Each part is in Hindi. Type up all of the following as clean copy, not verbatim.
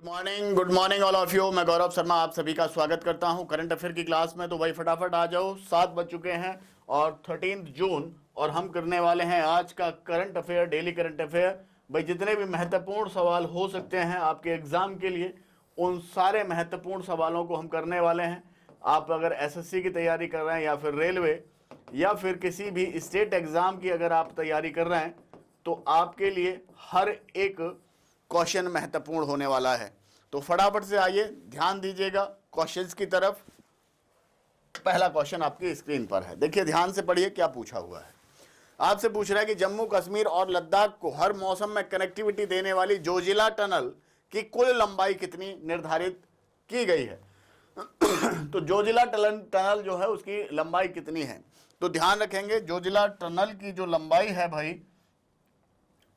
Good morning all of you. मैं गौरव शर्मा आप सभी का स्वागत करता हूं करंट अफेयर की क्लास में। तो भाई फटाफट आ जाओ, 7 बज चुके हैं और 13 जून और हम करने वाले हैं आज का current affair, daily current affair. भाई जितने भी महत्वपूर्ण सवाल हो सकते हैं आपके एग्जाम के लिए, उन सारे महत्वपूर्ण सवालों को हम करने वाले हैं। आप अगर एसएससी की तैयारी कर रहे हैं या फिर रेलवे या फिर किसी भी स्टेट एग्जाम की अगर आप तैयारी कर रहे हैं तो आपके लिए हर एक क्वेश्चन महत्वपूर्ण होने वाला है। तो फटाफट से आइए, ध्यान दीजिएगा क्वेश्चंस की तरफ। पहला क्वेश्चन आपकी स्क्रीन पर है, देखिए ध्यान से पढ़िए क्या पूछा हुआ है। आपसे पूछ रहा है कि जम्मू कश्मीर और लद्दाख को हर मौसम में कनेक्टिविटी देने वाली जोजिला टनल की कुल लंबाई कितनी निर्धारित की गई है। तो जोजिला टनल जो है उसकी लंबाई कितनी है, तो ध्यान रखेंगे जोजिला टनल की जो लंबाई है भाई,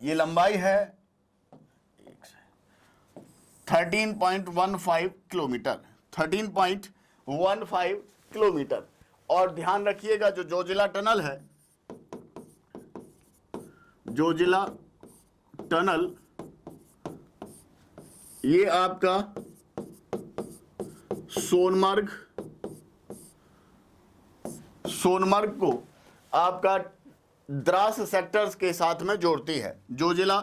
ये लंबाई है 13.15 किलोमीटर, 13.15 किलोमीटर। और ध्यान रखिएगा जो जोजिला टनल है, जोजिला टनल ये आपका सोनमर्ग को आपका द्रास सेक्टर्स के साथ में जोड़ती है। जोजिला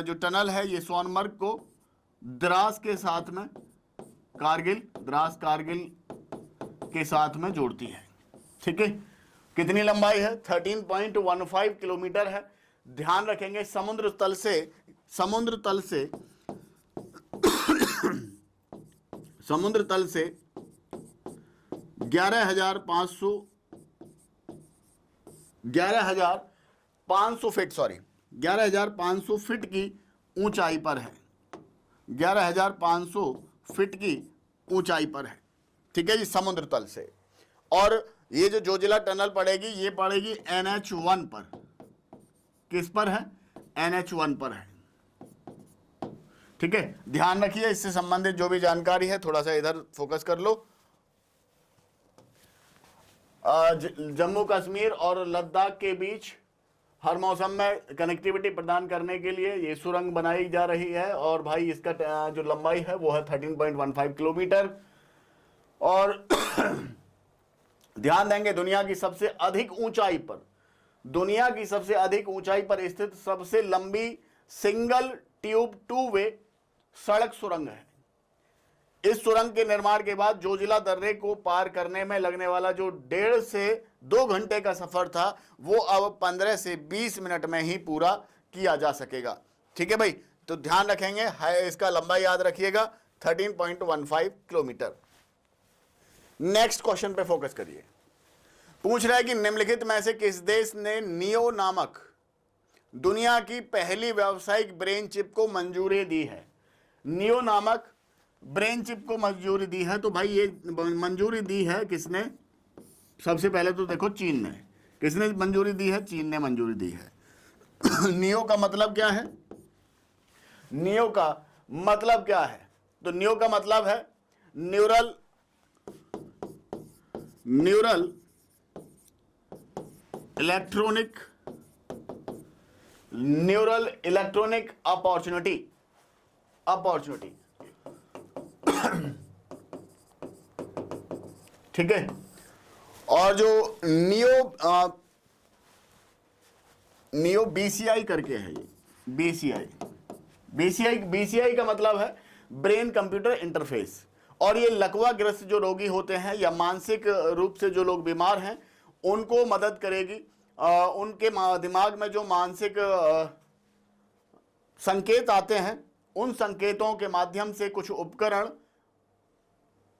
जो टनल है ये सोनमर्ग को द्रास के साथ में द्रास कारगिल के साथ में जोड़ती है। ठीक है, कितनी लंबाई है, 13.15 किलोमीटर है। ध्यान रखेंगे समुद्र तल से 11,500 फीट की ऊंचाई पर है। 11,500 फीट की ऊंचाई पर है। ठीक है जी, समुद्र तल से। और ये जो जोजिला टनल पड़ेगी ये पड़ेगी NH1 पर। किस पर है, NH1 पर है। ठीक है, ध्यान रखिए इससे संबंधित जो भी जानकारी है थोड़ा सा इधर फोकस कर लो। जम्मू कश्मीर और लद्दाख के बीच हर मौसम में कनेक्टिविटी प्रदान करने के लिए ये सुरंग बनाई जा रही है। और भाई इसका जो लंबाई है वो है 13.15 किलोमीटर। और ध्यान देंगे दुनिया की सबसे अधिक ऊंचाई पर स्थित सबसे लंबी सिंगल ट्यूब 2 वे सड़क सुरंग है। इस सुरंग के निर्माण के बाद जोजिला दर्रे को पार करने में लगने वाला जो 1.5 से 2 घंटे का सफर था वो अब 15 से 20 मिनट में ही पूरा किया जा सकेगा। ठीक है भाई, तो ध्यान रखेंगे इसका लंबाई याद रखिएगा 13.15 किलोमीटर। नेक्स्ट क्वेश्चन पे फोकस करिए। पूछ रहा है कि निम्नलिखित में से किस देश ने नियो नामक दुनिया की पहली व्यावसायिक ब्रेन चिप को मंजूरी दी है। नियो नामक ब्रेन चिप को मंजूरी दी है। तो भाई ये मंजूरी दी है किसने, सबसे पहले तो देखो चीन ने। किसने मंजूरी दी है, चीन ने मंजूरी दी है। नियो का मतलब क्या है, नियो का मतलब क्या है, तो नियो का मतलब है न्यूरल इलेक्ट्रॉनिक अपॉर्चुनिटी। ठीक है, और जो नियो BCI करके है, ये BCI का मतलब है ब्रेन कंप्यूटर इंटरफेस। और ये लकवाग्रस्त जो रोगी होते हैं या मानसिक रूप से जो लोग बीमार हैं उनको मदद करेगी। उनके दिमाग में जो मानसिक संकेत आते हैं उन संकेतों के माध्यम से कुछ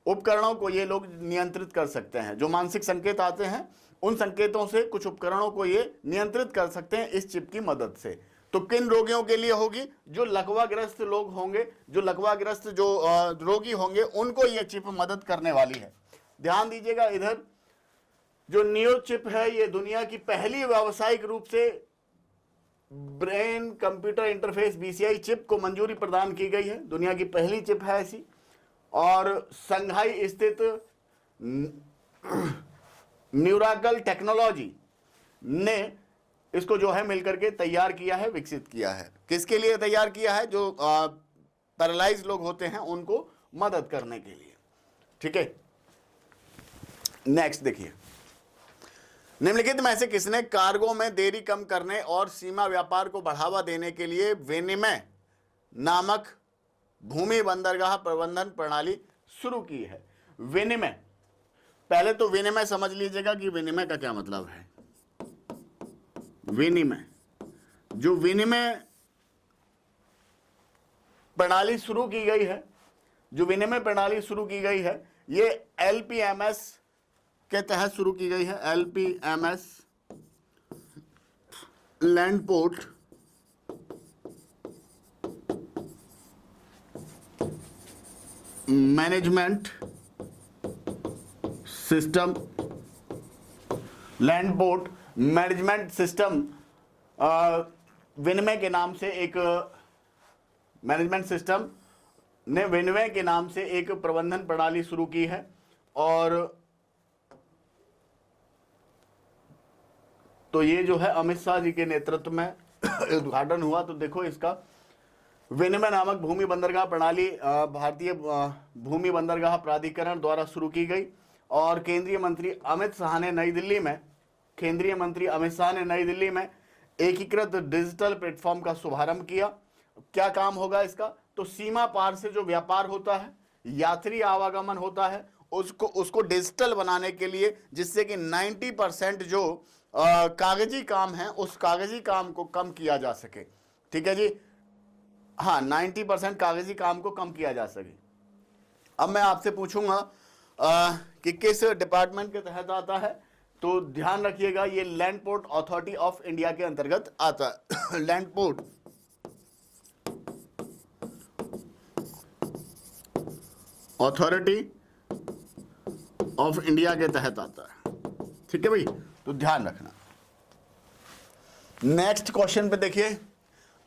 उपकरणों को ये लोग नियंत्रित कर सकते हैं। जो मानसिक संकेत आते हैं उन संकेतों से कुछ उपकरणों को ये नियंत्रित कर सकते हैं इस चिप की मदद से। तो किन रोगियों के लिए होगी, जो लकवाग्रस्त लोग होंगे, जो लकवाग्रस्त जो रोगी होंगे उनको ये चिप मदद करने वाली है। ध्यान दीजिएगा इधर, जो नियो चिप है ये दुनिया की पहली व्यावसायिक रूप से brain computer interface BCI chip को मंजूरी प्रदान की गई है। दुनिया की पहली चिप है ऐसी। और संघाई स्थित न्यूराकल टेक्नोलॉजी ने इसको जो है मिलकर के तैयार किया है, विकसित किया है। किसके लिए तैयार किया है, जो पैरालाइज लोग होते हैं उनको मदद करने के लिए। ठीक है, नेक्स्ट देखिए, निम्नलिखित में से किसने कार्गो में देरी कम करने और सीमा व्यापार को बढ़ावा देने के लिए विनिमय नामक भूमि बंदरगाह प्रबंधन प्रणाली शुरू की है? विनिमय, पहले तो विनिमय समझ लीजिएगा कि विनिमय का क्या मतलब है। विनिमय, जो विनिमय प्रणाली शुरू की गई है, जो विनिमय प्रणाली शुरू की गई है, ये LPMS के तहत शुरू की गई है। LPMS, land port management system, land port management system विनिमय के नाम से एक मैनेजमेंट सिस्टम ने विनिमय के नाम से एक प्रबंधन प्रणाली शुरू की है। और तो ये जो है अमित शाह जी के नेतृत्व में उद्घाटन हुआ। तो देखो, इसका विनिमय नामक भूमि बंदरगाह प्रणाली भारतीय भूमि बंदरगाह प्राधिकरण द्वारा शुरू की गई और केंद्रीय मंत्री अमित शाह ने नई दिल्ली में एकीकृत डिजिटल प्लेटफॉर्म का शुभारंभ किया। क्या काम होगा इसका? तो सीमा पार से जो व्यापार होता है, यात्री आवागमन होता है, उसको डिजिटल बनाने के लिए, जिससे कि 90% जो कागजी काम है उस कागजी काम को कम किया जा सके। ठीक है जी, हाँ, 90% कागजी काम को कम किया जा सके। अब मैं आपसे पूछूंगा कि किस डिपार्टमेंट के तहत आता है, तो ध्यान रखिएगा ये land port authority of India के अंतर्गत आता है। Land port authority of India के तहत आता है। ठीक है भाई, तो ध्यान रखना। नेक्स्ट क्वेश्चन पे देखिए,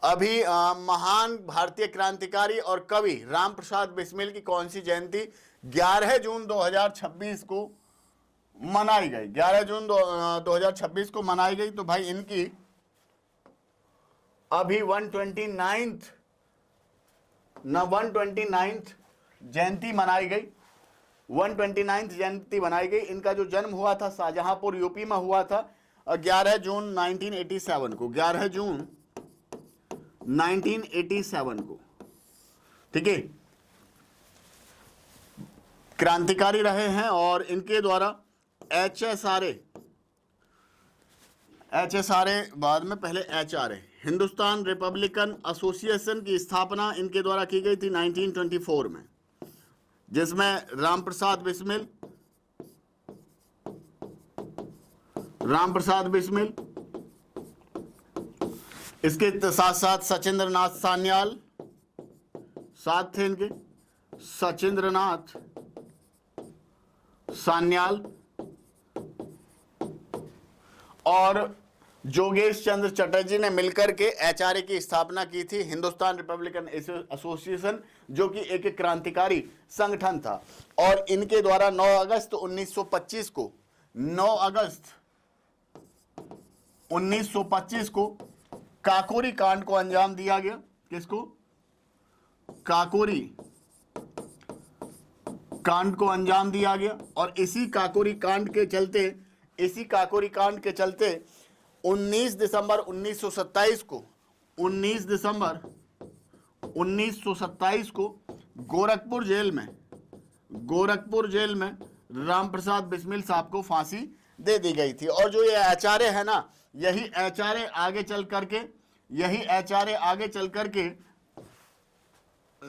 अभी महान भारतीय क्रांतिकारी और कवि राम प्रसाद बिस्मिल की कौन सी जयंती 11 जून 2026 को मनाई गई? 11 जून 2026 को मनाई गई। तो भाई इनकी अभी 129th जयंती मनाई गई। 129th जयंती मनाई गई। इनका जो जन्म हुआ था शाहजहांपुर यूपी में हुआ था 11 जून 1987 को। 11 जून 1987 को। ठीक है, क्रांतिकारी रहे हैं और इनके द्वारा HSRA बाद में पहले HRA हिंदुस्तान रिपब्लिकन एसोसिएशन की स्थापना इनके द्वारा की गई थी 1924 में, जिसमें राम प्रसाद बिस्मिल, इसके साथ साथ सचिंद्र नाथ सान्याल साथ थे इनके, सचिंद्र नाथ सान्याल और जोगेश चंद्र चटर्जी ने मिलकर के HRA की स्थापना की थी, हिंदुस्तान रिपब्लिकन एसोसिएशन, जो कि एक क्रांतिकारी संगठन था। और इनके द्वारा 9 अगस्त 1925 को काकोरी कांड को अंजाम दिया गया। किसको? काकोरी कांड को अंजाम दिया गया। और इसी काकोरी कांड के चलते 19 दिसंबर 1927 को गोरखपुर जेल में राम प्रसाद बिस्मिल साहब को फांसी दे दी गई थी। और जो ये HRA है ना, यही HRA आगे चल करके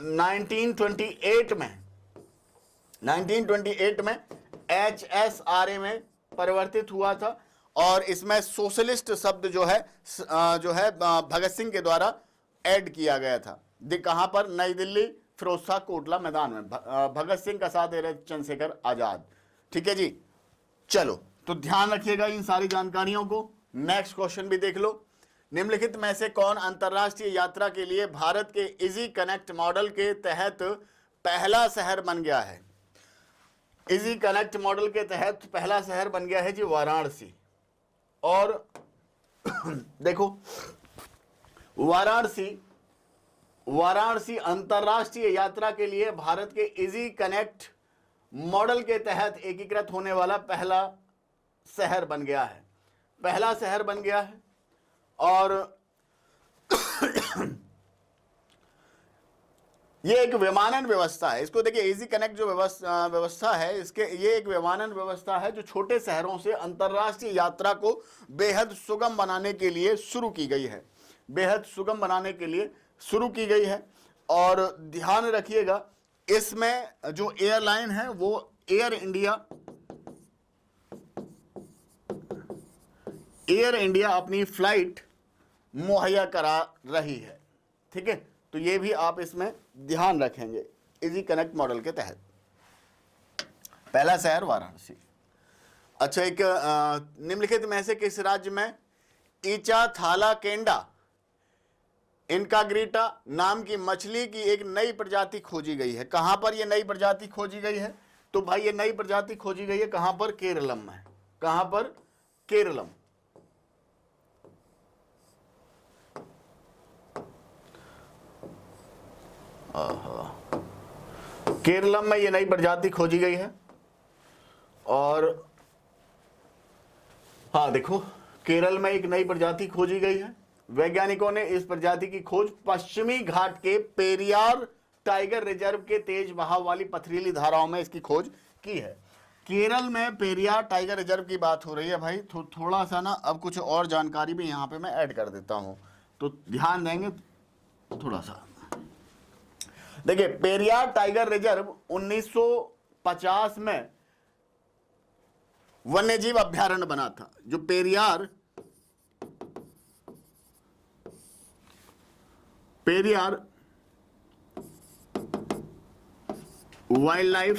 1928 में HSRA में परिवर्तित हुआ था। और इसमें सोशलिस्ट शब्द जो है भगत सिंह के द्वारा ऐड किया गया था। कहां पर? नई दिल्ली फिरोज शाह कोटला मैदान में, भगत सिंह का साथ दे रहे चंद्रशेखर आजाद। ठीक है जी, चलो तो ध्यान रखिएगा इन सारी जानकारियों को। नेक्स्ट क्वेश्चन भी देख लो। निम्नलिखित में से कौन अंतरराष्ट्रीय यात्रा के लिए भारत के इजी कनेक्ट मॉडल के तहत पहला शहर बन गया है? इजी कनेक्ट मॉडल के तहत पहला शहर बन गया है जी वाराणसी। और देखो, वाराणसी अंतरराष्ट्रीय यात्रा के लिए भारत के इजी कनेक्ट मॉडल के तहत एकीकृत होने वाला पहला शहर बन गया है, पहला शहर बन गया है। और ये एक विमानन व्यवस्था है। इसको देखिए, इजी कनेक्ट जो व्यवस्था है, इसके ये एक विमानन व्यवस्था है जो छोटे शहरों से अंतरराष्ट्रीय यात्रा को बेहद सुगम बनाने के लिए शुरू की गई है, बेहद सुगम बनाने के लिए शुरू की गई है। और ध्यान रखिएगा, इसमें जो एयरलाइन है वो एयर इंडिया अपनी फ्लाइट मुहैया करा रही है। ठीक है, तो ये भी आप इसमें ध्यान रखेंगे। इजी कनेक्ट मॉडल के तहत पहला शहर वाराणसी। अच्छा, एक निम्नलिखित में से किस राज्य में ईचा थाला केंडा इनकाग्रिटा नाम की मछली की एक नई प्रजाति खोजी गई है? कहां पर यह नई प्रजाति खोजी गई है? तो भाई ये नई प्रजाति खोजी गई है कहां पर? केरलम में। कहां पर? केरलम। केरलम में ये नई प्रजाति खोजी गई है। और हाँ देखो, केरल में एक नई प्रजाति खोजी गई है। वैज्ञानिकों ने इस प्रजाति की खोज पश्चिमी घाट के पेरियार टाइगर रिजर्व के तेज बहाव वाली पथरीली धाराओं में इसकी खोज की है। केरल में पेरियार टाइगर रिजर्व की बात हो रही है भाई। थोड़ा सा ना अब कुछ और जानकारी भी यहां पे मैं ऐड कर देता हूं, तो ध्यान देंगे थोड़ा सा। देखिए, पेरियार टाइगर रिजर्व 1950 में वन्यजीव अभ्यारण्य बना था। जो पेरियार वाइल्ड लाइफ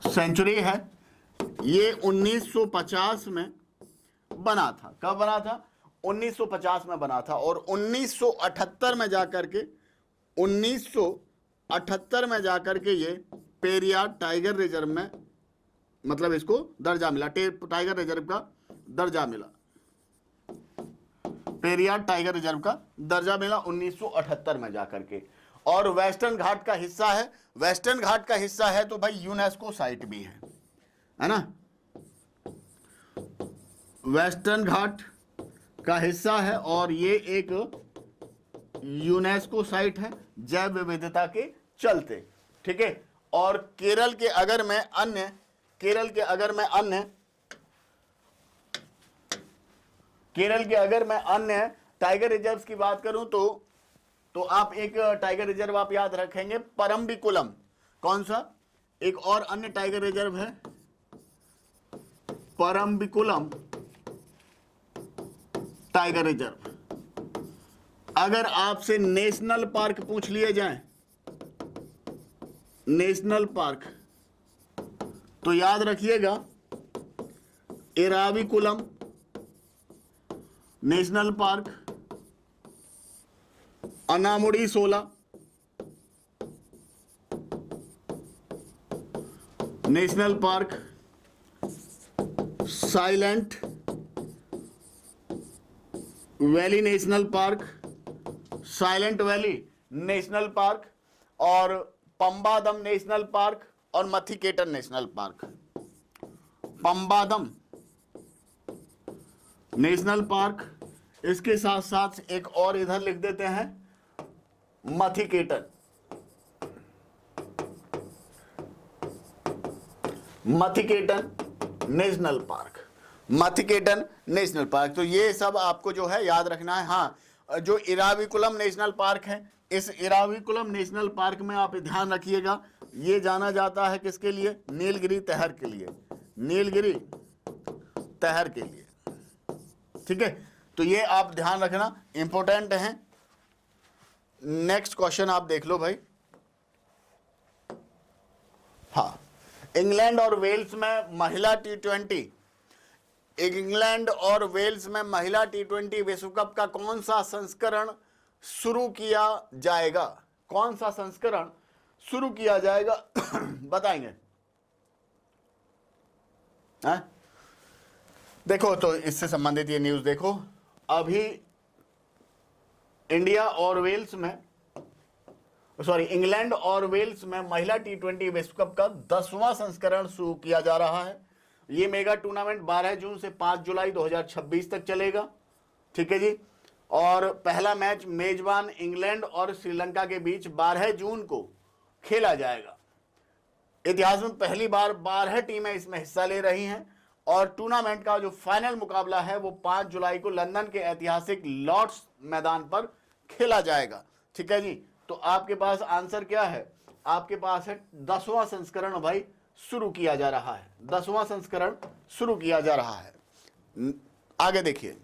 सेंचुरी है, ये 1950 में बना था। कब बना था? 1950 में बना था। और 1978 में जाकर के ये पेरियार टाइगर रिजर्व में, मतलब इसको दर्जा मिला, टाइगर रिजर्व का दर्जा मिला, पेरियार टाइगर रिजर्व का दर्जा मिला 1978 में जाकर के। और वेस्टर्न घाट का हिस्सा है। वेस्टर्न घाट का हिस्सा है तो भाई यूनेस्को साइट भी है ना? वेस्टर्न घाट का हिस्सा है और ये एक यूनेस्को साइट है जैव विविधता के चलते। ठीक है। और केरल के अगर मैं अन्य टाइगर रिजर्व्स की बात करूं तो आप एक टाइगर रिजर्व आप याद रखेंगे, परम्बिकुलम। कौन सा? एक और अन्य टाइगर रिजर्व है परम्बिकुलम टाइगर रिजर्व। अगर आपसे नेशनल पार्क पूछ लिए जाएं, नेशनल पार्क, तो याद रखिएगा एराविकुलम नेशनल पार्क, अनामुडी सोला national park, silent valley national park, silent valley national park, और पंबादम नेशनल पार्क और मथिकेटन national park. Pambadum national park, इसके साथ साथ एक और इधर लिख देते हैं मथिकेटन नेशनल पार्क। मथिकेटन नेशनल पार्क, तो ये सब आपको जो है याद रखना है। हाँ, जो इराविकुलम नेशनल पार्क है, इस इराविकुलम नेशनल पार्क में आप ध्यान रखिएगा, ये जाना जाता है किसके लिए? नीलगिरी तहर के लिए, नीलगिरी तहर के लिए। ठीक है, तो ये आप ध्यान रखना, इंपॉर्टेंट है। नेक्स्ट क्वेश्चन आप देख लो भाई। हाँ, इंग्लैंड और वेल्स में महिला T20 विश्व कप का कौन सा संस्करण शुरू किया जाएगा? कौन सा संस्करण शुरू किया जाएगा? बताएंगे? देखो, तो इससे संबंधित ये न्यूज देखो। अभी इंडिया और वेल्स में, सॉरी इंग्लैंड और वेल्स में महिला T20 विश्व कप का 10वां संस्करण शुरू किया जा रहा है। ये मेगा टूर्नामेंट 12 जून से 5 जुलाई 2026 तक चलेगा। ठीक है जी। और पहला मैच मेजबान इंग्लैंड और श्रीलंका के बीच 12 जून को खेला जाएगा। इतिहास में पहली बार 12 टीमें इसमें हिस्सा ले रही हैं और टूर्नामेंट का जो फाइनल मुकाबला है वो 5 जुलाई को लंदन के ऐतिहासिक लॉर्ड्स मैदान पर खेला जाएगा। ठीक है जी। तो आपके पास आंसर क्या है? आपके पास है 10वां संस्करण भाई शुरू किया जा रहा है। 10वां संस्करण शुरू किया जा रहा है। आगे देखिए,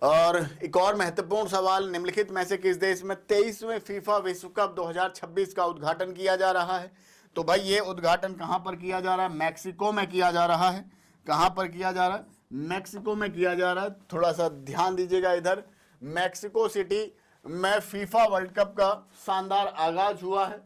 और एक और महत्वपूर्ण सवाल, निम्नलिखित में से किस देश में 23वें फीफा विश्व कप 2026 का उद्घाटन किया जा रहा है? तो भाई ये उद्घाटन कहां पर किया जा रहा है? मैक्सिको में किया जा रहा है। कहां पर किया जा रहा है? मैक्सिको में किया जा रहा है। थोड़ा सा ध्यान दीजिएगा इधर। मैक्सिको सिटी में फीफा वर्ल्ड कप का शानदार आगाज हुआ है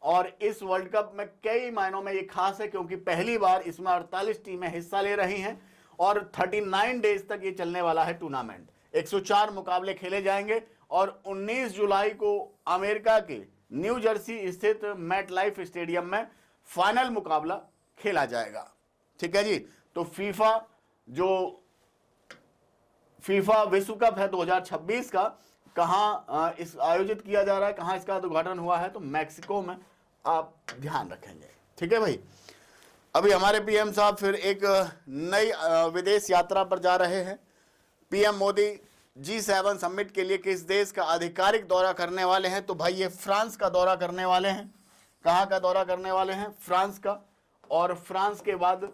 और इस वर्ल्ड कप में कई मायनों में ये खास है क्योंकि पहली बार इसमें 48 टीमें हिस्सा ले रही हैं और 39 डेज तक ये चलने वाला है टूर्नामेंट। 104 मुकाबले खेले जाएंगे और 19 जुलाई को अमेरिका के न्यू जर्सी स्थित मैट लाइफ स्टेडियम में फाइनल मुकाबला खेला जाएगा। ठीक है जी। तो फीफा विश्व कप है 2026 का, कहां इस आयोजित किया जा रहा है, कहां इसका उद्घाटन हुआ है? तो मैक्सिको में। आप ध्यान रखेंगे। ठीक है भाई। अभी हमारे पीएम साहब फिर एक नई विदेश यात्रा पर जा रहे हैं। पीएम मोदी G7 समिट के लिए किस देश का आधिकारिक दौरा करने वाले हैं? तो भाई ये फ्रांस का दौरा करने वाले हैं। कहां का दौरा करने वाले हैं? फ्रांस का। और फ्रांस के बाद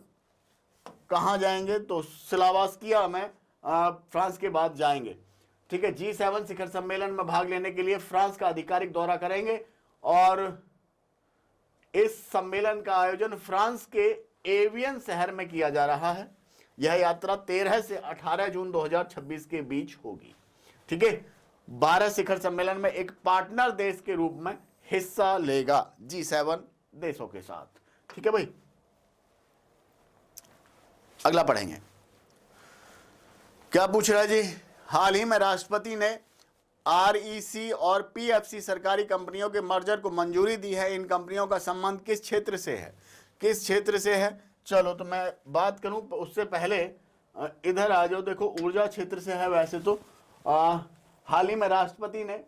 कहां जाएंगे? तो स्लोवाकिया में फ्रांस के बाद जाएंगे। ठीक है। G7 शिखर सम्मेलन में भाग लेने के लिए फ्रांस का आधिकारिक दौरा करेंगे और इस सम्मेलन का आयोजन फ्रांस के एवियन शहर में किया जा रहा है। यह यात्रा 13 से 18 जून 2026 के बीच होगी। ठीक है। 12 शिखर सम्मेलन में एक पार्टनर देश के रूप में हिस्सा लेगा G7 देशों के साथ। ठीक है भाई। अगला पढ़ेंगे। क्या पूछ रहा है जी? हाल ही में राष्ट्रपति ने REC और PFC सरकारी कंपनियों के मर्जर को मंजूरी दी है। इन कंपनियों का संबंध किस क्षेत्र से है? किस क्षेत्र से है? चलो तो मैं बात करूं उससे पहले इधर आ जाओ। देखो ऊर्जा क्षेत्र से है वैसे तो। हाल ही में राष्ट्रपति ने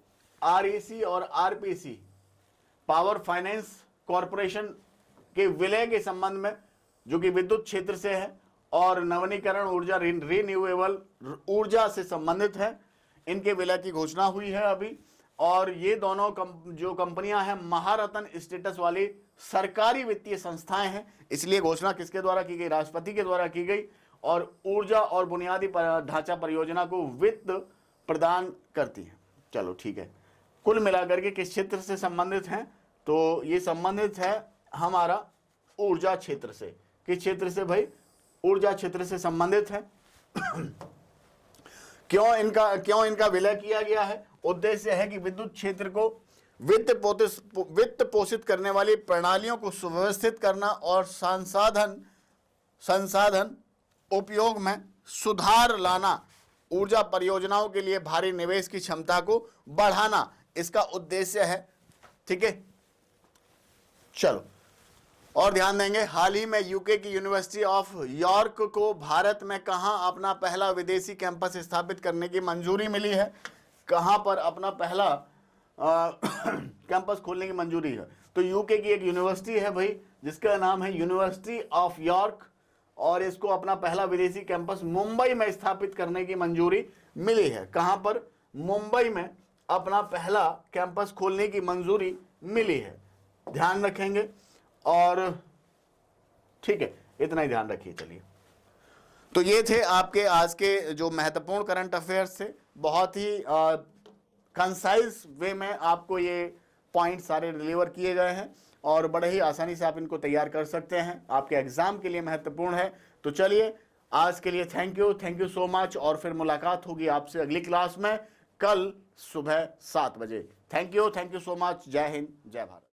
REC और RPC पावर फाइनेंस कॉरपोरेशन के विलय के संबंध में, जो कि विद्युत क्षेत्र से है और नवीनीकरण ऊर्जा रिन्यूएबल ऊर्जा से संबंधित है, इनके विलय की घोषणा हुई है अभी। और ये दोनों जो कंपनियां हैं महारत्न स्टेटस वाली सरकारी वित्तीय संस्थाएं हैं, इसलिए घोषणा किसके द्वारा की गई? राष्ट्रपति के द्वारा की गई। और ऊर्जा और बुनियादी ढांचा परियोजना को वित्त प्रदान करती है। चलो ठीक है। कुल मिलाकर के किस क्षेत्र से संबंधित हैं? तो ये संबंधित है हमारा ऊर्जा क्षेत्र से। किस क्षेत्र से भाई? ऊर्जा क्षेत्र से संबंधित है। क्यों इनका विलय किया गया है? उद्देश्य है कि विद्युत क्षेत्र को वित्त पोषित करने वाली प्रणालियों को सुव्यवस्थित करना और संसाधन उपयोग में सुधार लाना, ऊर्जा परियोजनाओं के लिए भारी निवेश की क्षमता को बढ़ाना इसका उद्देश्य है। ठीक है। चलो और ध्यान देंगे। हाल ही में यूके की यूनिवर्सिटी ऑफ यॉर्क को भारत में कहां अपना पहला विदेशी कैंपस स्थापित करने की मंजूरी मिली है? कहां पर अपना पहला कैंपस खोलने की मंजूरी है? तो यूके की एक यूनिवर्सिटी है भाई जिसका नाम है यूनिवर्सिटी ऑफ यॉर्क और इसको अपना पहला विदेशी कैंपस मुंबई में स्थापित करने की मंजूरी मिली है। कहां पर? मुंबई में अपना पहला कैंपस खोलने की मंजूरी मिली है। ध्यान रखेंगे। और ठीक है, इतना ही ध्यान रखिए। चलिए, तो ये थे आपके आज के जो महत्वपूर्ण करंट अफेयर्स थे। बहुत ही कंसाइज वे में आपको ये पॉइंट सारे डिलीवर किए गए हैं और बड़े ही आसानी से आप इनको तैयार कर सकते हैं। आपके एग्जाम के लिए महत्वपूर्ण है। तो चलिए आज के लिए थैंक यू सो मच और फिर मुलाकात होगी आपसे अगली क्लास में कल सुबह 7 बजे। Thank you so much. जय हिंद, जय भारत।